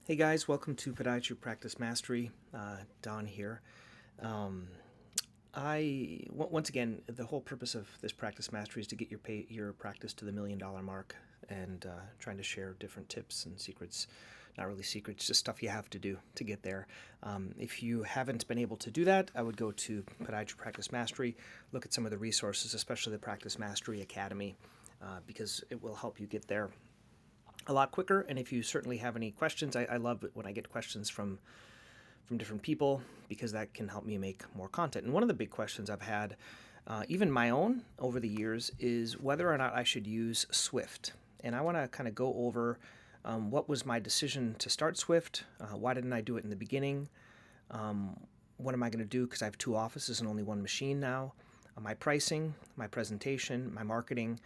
Hey guys, welcome to Podiatry Practice Mastery. Don here. Um, Once again, the whole purpose of this practice mastery is to get your practice to the $1 million mark, and trying to share different tips and secrets. Not really secrets, just stuff you have to do to get there. If you haven't been able to do that, I would go to Podiatry Practice Mastery, look at some of the resources, especially the Practice Mastery Academy, because it will help you get there a lot quicker. And if you certainly have any questions, I love it when I get questions from different people, because that can help me make more content. And one of the big questions I've had, even my own over the years, is whether or not I should use Swift. And I want to kind of go over what was my decision to start Swift, why didn't I do it in the beginning, what am I going to do because I have two offices and only one machine now, my pricing, my presentation, my marketing,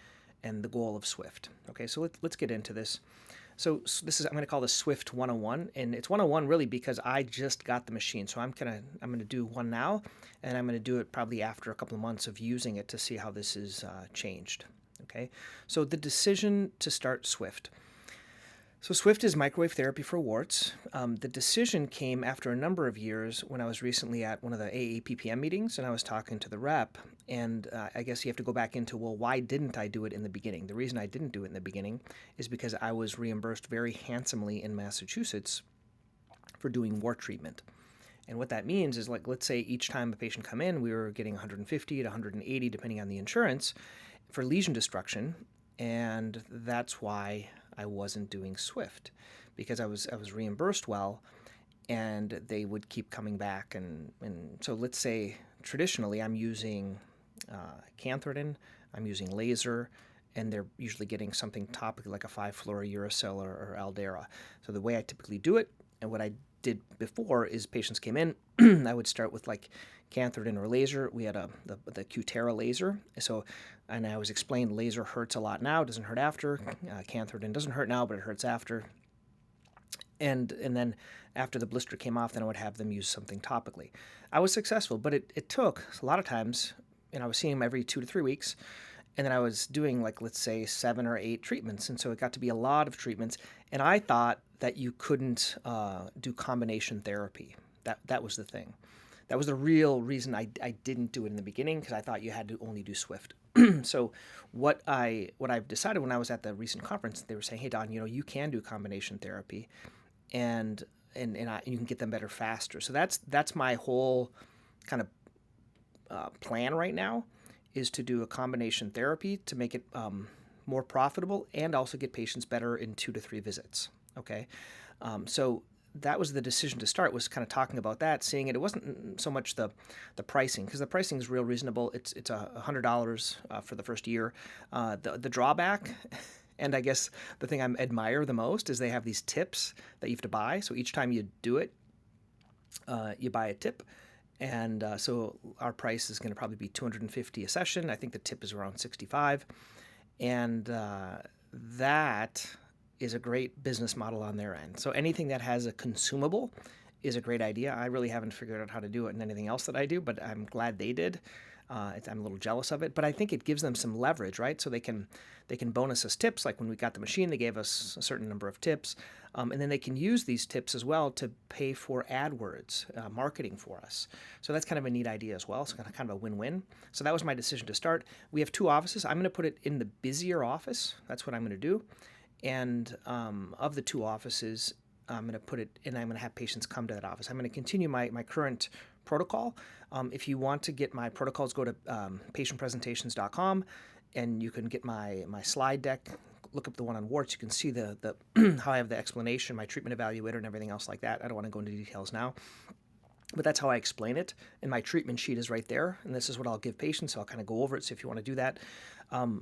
and the goal of Swift. Okay, so let's get into this. So this is, I'm going to call this Swift 101, and it's 101 really because I just got the machine. So I'm going to do one now, and I'm going to do it probably after a couple of months of using it to see how this is changed. Okay, so the decision to start Swift. So Swift is microwave therapy for warts. The decision came after a number of years when I was recently at one of the AAPPM meetings, and I was talking to the rep, and I guess you have to go back into, well, why didn't I do it in the beginning? The reason I didn't do it in the beginning is because I was reimbursed very handsomely in Massachusetts for doing wart treatment. And what that means is, like, let's say each time a patient come in, we were getting 150 to 180, depending on the insurance, for lesion destruction, and that's why I wasn't doing Swift, because I was reimbursed well, and they would keep coming back. And so let's say traditionally I'm using Cantharidin, I'm using laser, and they're usually getting something topically like a 5-fluorouracil or Aldera. So the way I typically do it, and what I did before, is patients came in, I would start with like Cantharidin or laser. We had the Cutera laser. So, and I was explained laser hurts a lot now, doesn't hurt after. Cantharidin doesn't hurt now, but it hurts after. And then after the blister came off, then I would have them use something topically. I was successful, but it took a lot of times, and I was seeing them every 2 to 3 weeks, and then I was doing, like, let's say 7 or 8 treatments, and so it got to be a lot of treatments, and I thought that you couldn't do combination therapy. That was the thing. That was the real reason I didn't do it in the beginning, because I thought you had to only do Swift. So what I've decided, when I was at the recent conference, they were saying, hey Don, you can do combination therapy, and you can get them better faster. So that's my whole kind of plan right now, is to do a combination therapy to make it more profitable and also get patients better in 2 to 3 visits. Okay, so that was the decision to start, was kind of talking about that, seeing it wasn't so much the pricing, because the pricing is real reasonable. It's $100 for the first year. The drawback, and I guess the thing I admire the most, is they have these tips that you have to buy. So each time you do it, you buy a tip. And so our price is going to probably be $250 a session. I think the tip is around $65, and that is a great business model on their end. So anything that has a consumable is a great idea. I really haven't figured out how to do it in anything else that I do, but I'm glad they did. I'm a little jealous of it, but I think it gives them some leverage, right? So they can bonus us tips. Like when we got the machine, they gave us a certain number of tips, and then they can use these tips as well to pay for AdWords marketing for us. So that's kind of a neat idea as well. It's kind of a win-win. So that was my decision to start. We have 2 offices. I'm going to put it in the busier office. That's what I'm going to do. And of the 2 offices, I'm going to put it, and I'm going to have patients come to that office. I'm going to continue my current protocol. If you want to get my protocols, go to patientpresentations.com, and you can get my slide deck. Look up the one on warts. You can see the how I have the explanation, my treatment evaluator, and everything else like that. I don't want to go into details now, but that's how I explain it. And my treatment sheet is right there, and this is what I'll give patients. So I'll kind of go over it. So if you want to do that,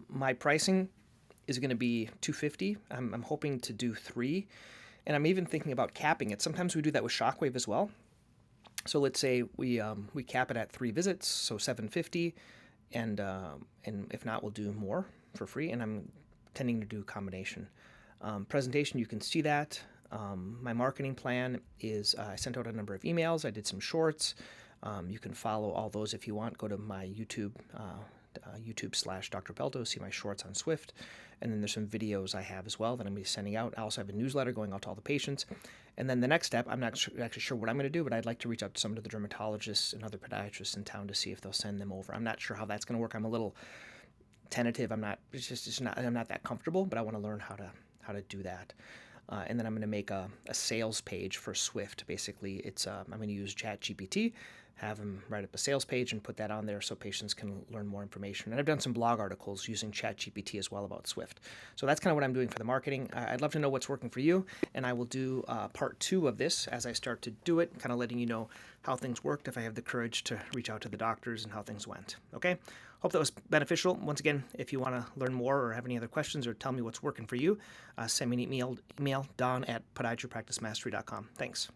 my pricing is going to be $250. I'm hoping to do 3, and I'm even thinking about capping it. Sometimes we do that with Shockwave as well. So let's say we cap it at 3 visits, so $750, and if not, we'll do more for free. And I'm tending to do a combination. Presentation, you can see that. My marketing plan is I sent out a number of emails. I did some shorts. You can follow all those if you want. Go to my YouTube YouTube/Dr. Pelto, see my shorts on Swift. And then there's some videos I have as well that I'm going to be sending out. I also have a newsletter going out to all the patients. And then the next step, I'm not actually sure what I'm going to do, but I'd like to reach out to some of the dermatologists and other podiatrists in town to see if they'll send them over. I'm not sure how that's going to work. I'm a little tentative. I'm not that comfortable, but I want to learn how to do that. And then I'm going to make a sales page for Swift. Basically, I'm going to use ChatGPT, have them write up a sales page and put that on there so patients can learn more information. And I've done some blog articles using ChatGPT as well about Swift. So that's kind of what I'm doing for the marketing. I'd love to know what's working for you, and I will do part 2 of this as I start to do it, kind of letting you know how things worked, if I have the courage to reach out to the doctors, and how things went. Okay? Hope that was beneficial. Once again, if you want to learn more or have any other questions or tell me what's working for you, send me an email, don@podiatrypracticemastery.com. Thanks.